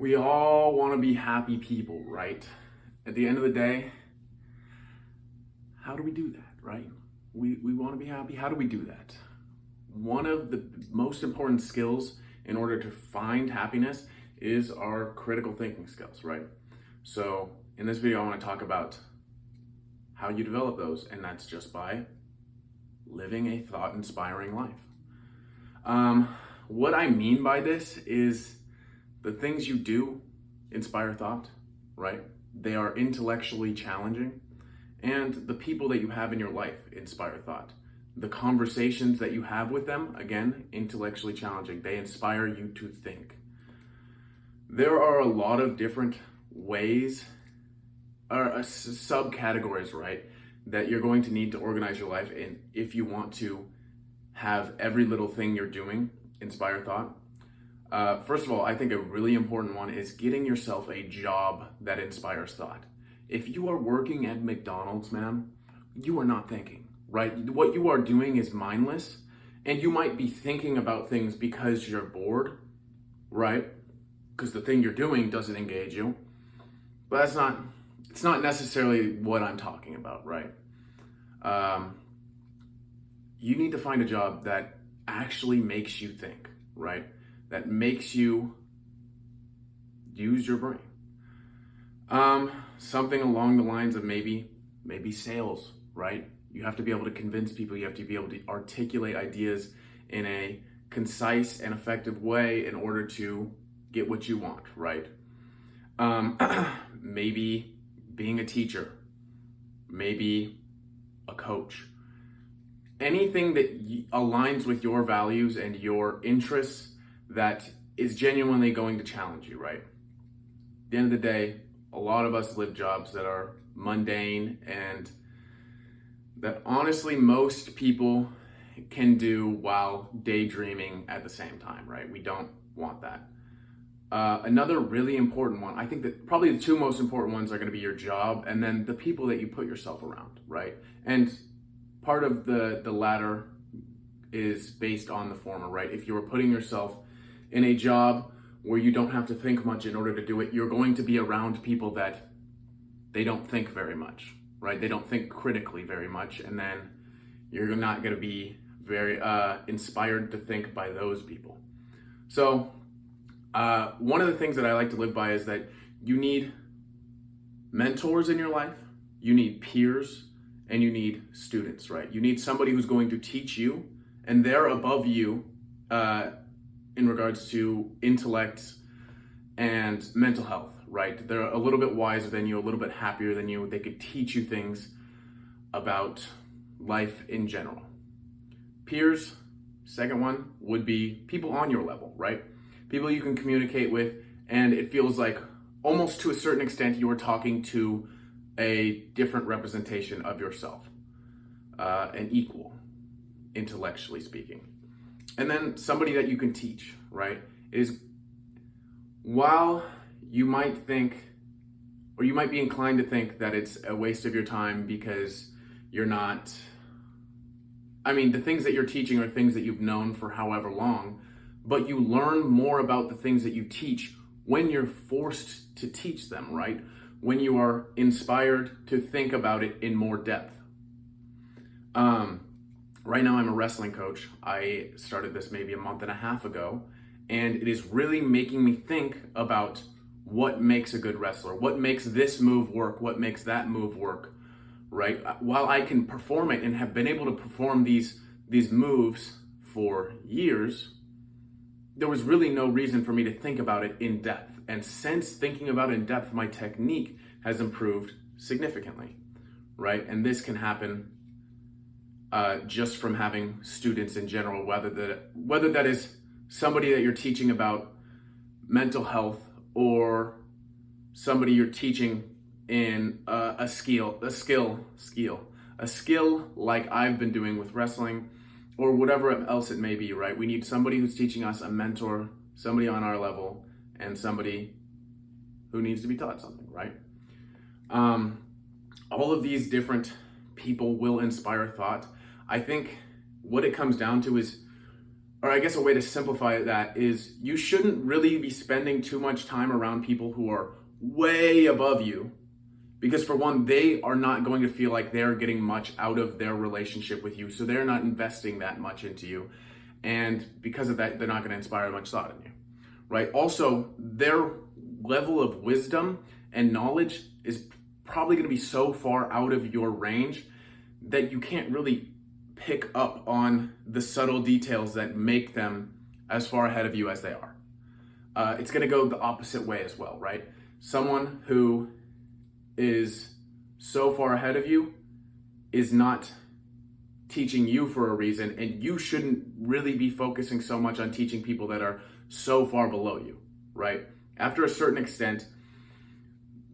We all want to be happy people, right? At the end of the day, how do we do that, right? We want to be happy. How do we do that? One of the most important skills in order to find happiness is our critical thinking skills, right? So in this video, I want to talk about how you develop those, and that's just by living a thought-inspiring life. What I mean by this is the things you do inspire thought, right? They are intellectually challenging, and the people that you have in your life inspire thought. The conversations that you have with them, again, intellectually challenging. They inspire you to think. There are a lot of different ways, or subcategories, right, that you're going to need to organize your life in if you want to have every little thing you're doing inspire thought. First of all, I think a really important one is getting yourself a job that inspires thought. If you are working at McDonald's, man, you are not thinking, right? What you are doing is mindless, and you might be thinking about things because you're bored, right? Because the thing you're doing doesn't engage you. But it's not necessarily what I'm talking about, right? You need to find a job that actually makes you think, right? That makes you use your brain. Something along the lines of maybe sales, right? You have to be able to convince people. You have to be able to articulate ideas in a concise and effective way in order to get what you want, right? Maybe being a teacher, maybe a coach. Anything that aligns with your values and your interests that is genuinely going to challenge you, right? At the end of the day, a lot of us live jobs that are mundane and that honestly most people can do while daydreaming at the same time, right? We don't want that. Another really important one, I think that probably the two most important ones are going to be your job and then the people that you put yourself around, right? And part of the latter is based on the former, right? If you are putting yourself in a job where you don't have to think much in order to do it, you're going to be around people that they don't think very much, right? They don't think critically very much, and then you're not going to be very inspired to think by those people. So one of the things that I like to live by is that you need mentors in your life, you need peers, and you need students, right? You need somebody who's going to teach you, and they're above you in regards to intellect and mental health, right? They're a little bit wiser than you, a little bit happier than you. They could teach you things about life in general. Peers, second one, would be people on your level, right? People you can communicate with, and it feels like almost to a certain extent you are talking to a different representation of yourself, an equal, intellectually speaking. And then somebody that you can teach, right? While you might think, or you might be inclined to think that it's a waste of your time because you're not, the things that you're teaching are things that you've known for however long, but you learn more about the things that you teach when you're forced to teach them, right? When you are inspired to think about it in more depth. Right now I'm a wrestling coach. I started this maybe a month and a half ago, and it is really making me think about what makes a good wrestler, what makes this move work, what makes that move work, right? While I can perform it and have been able to perform these moves for years, there was really no reason for me to think about it in depth. And since thinking about it in depth, my technique has improved significantly, right? And this can happen just from having students in general, whether that is somebody that you're teaching about mental health or somebody you're teaching in a skill like I've been doing with wrestling or whatever else it may be, right? We need somebody who's teaching us, a mentor, somebody on our level, and somebody who needs to be taught something, right? All of these different people will inspire thought. I think what it comes down to is or I guess a way to simplify that is you shouldn't really be spending too much time around people who are way above you, because for one, they are not going to feel like they're getting much out of their relationship with you, so they're not investing that much into you, and because of that, they're not going to inspire much thought in you, right? Also, their level of wisdom and knowledge is probably going to be so far out of your range that you can't really pick up on the subtle details that make them as far ahead of you as they are. It's going to go the opposite way as well, right? Someone who is so far ahead of you is not teaching you for a reason, and you shouldn't really be focusing so much on teaching people that are so far below you, right? After a certain extent,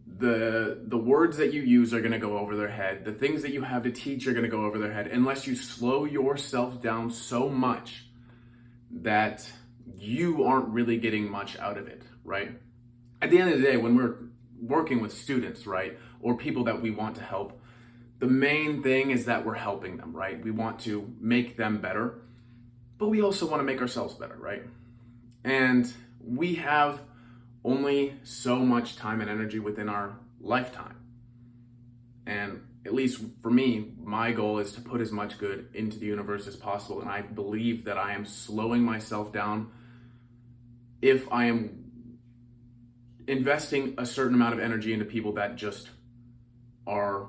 the words that you use are going to go over their head. The things that you have to teach are going to go over their head unless you slow yourself down so much that you aren't really getting much out of it, right? At the end of the day, when we're working with students, right, or people that we want to help, the main thing is that we're helping them, right? We want to make them better, but we also want to make ourselves better, right? And we have only so much time and energy within our lifetime. And at least for me, my goal is to put as much good into the universe as possible. And I believe that I am slowing myself down if I am investing a certain amount of energy into people that just are,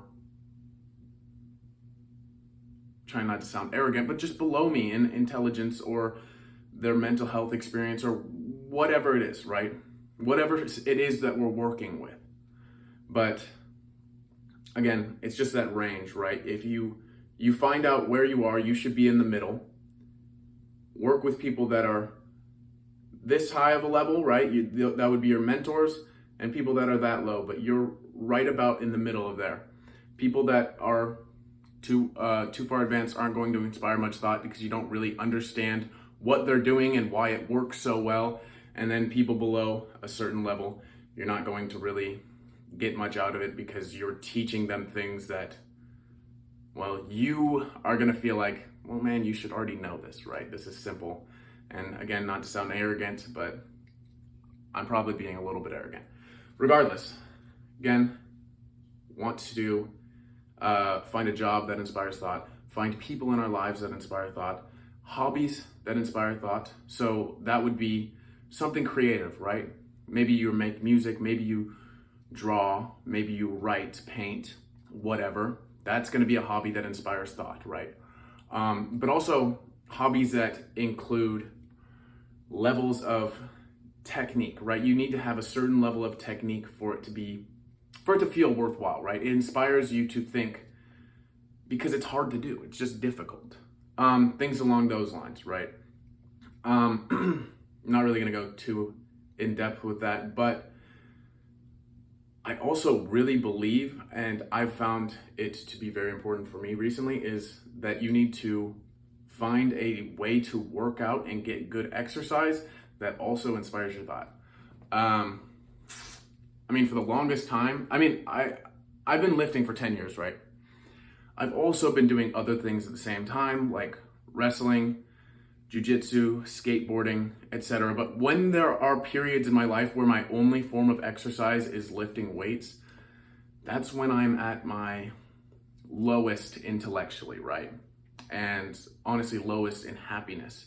trying not to sound arrogant, but just below me in intelligence or their mental health experience or whatever it is, right? Whatever it is that we're working with. But again, it's just that range, right? If you find out where you are, you should be in the middle. Work with people that are this high of a level, right? That would be your mentors, and people that are that low, but you're right about in the middle of there. People that are too far advanced aren't going to inspire much thought because you don't really understand what they're doing and why it works so well. And then people below a certain level, you're not going to really get much out of it because you're teaching them things that, well, you are going to feel like, well, man, you should already know this, right? This is simple. And again, not to sound arrogant, but I'm probably being a little bit arrogant. Regardless, again, want to find a job that inspires thought, find people in our lives that inspire thought, hobbies that inspire thought. So that would be something creative, right? Maybe you make music, maybe you draw, maybe you write, paint, whatever. That's going to be a hobby that inspires thought, right? But also hobbies that include levels of technique, right? You need to have a certain level of technique for it to feel worthwhile, right? It inspires you to think because it's hard to do. It's just difficult. Things along those lines, right? I'm not really going to go too in depth with that, but I also really believe, and I've found it to be very important for me recently, is that you need to find a way to work out and get good exercise that also inspires your thought. I mean, for the longest time, I've been lifting for 10 years, right? I've also been doing other things at the same time, like wrestling, jiu-jitsu, skateboarding, etc. But when there are periods in my life where my only form of exercise is lifting weights, that's when I'm at my lowest intellectually, right? And honestly, lowest in happiness.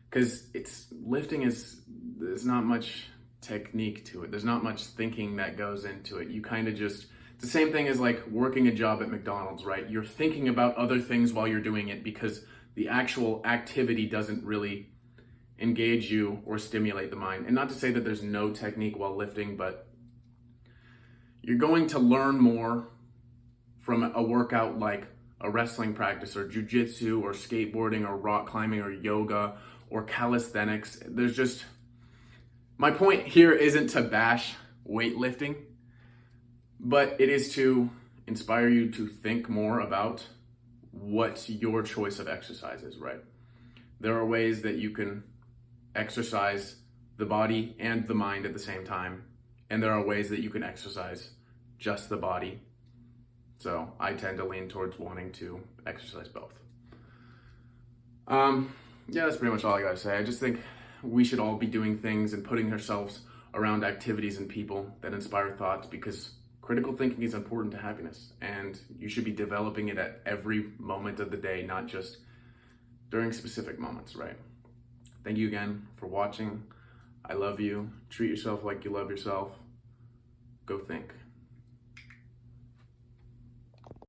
Because there's not much technique to it. There's not much thinking that goes into it. You kind of just, it's the same thing as like working a job at McDonald's, right? You're thinking about other things while you're doing it because the actual activity doesn't really engage you or stimulate the mind. And not to say that there's no technique while lifting, but you're going to learn more from a workout like a wrestling practice or jiu-jitsu or skateboarding or rock climbing or yoga or calisthenics. My point here isn't to bash weightlifting, but it is to inspire you to think more about what your choice of exercise is, right? There are ways that you can exercise the body and the mind at the same time, and there are ways that you can exercise just the body. So I tend to lean towards wanting to exercise both. Yeah, that's pretty much all I gotta say. I just think we should all be doing things and putting ourselves around activities and people that inspire thoughts, because critical thinking is important to happiness and you should be developing it at every moment of the day, not just during specific moments, right? Thank you again for watching. I love you. Treat yourself like you love yourself. Go think.